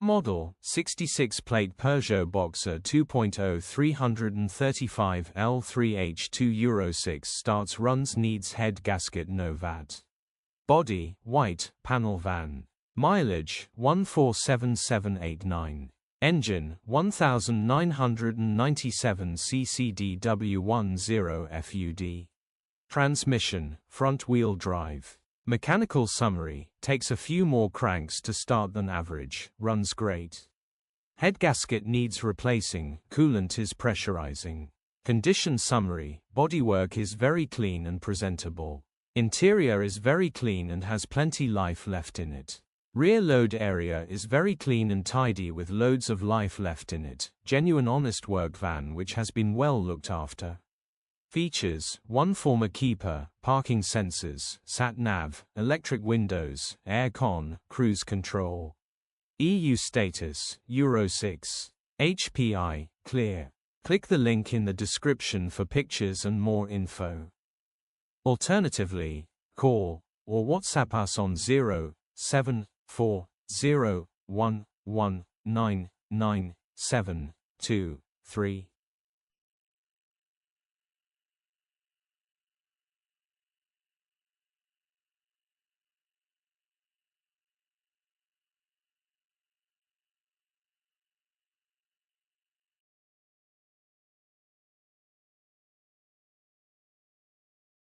Model, 66-plate Peugeot Boxer 2.0 335 L3H2 Euro 6 starts runs needs head gasket no VAT. Body, white, panel van. Mileage, 147789. Engine, 1997 ccdw10 FUD. Transmission, front-wheel drive. Mechanical summary, takes a few more cranks to start than average, runs great. Head gasket needs replacing, coolant is pressurizing. Condition summary, bodywork is very clean and presentable. Interior is very clean and has plenty life left in it. Rear load area is very clean and tidy with loads of life left in it. Genuine honest work van which has been well looked after. Features, 1 former keeper, parking sensors, sat-nav, electric windows, air-con, cruise control. EU status, Euro 6. HPI, clear. Click the link in the description for pictures and more info. Alternatively, call or WhatsApp us on 07401199723.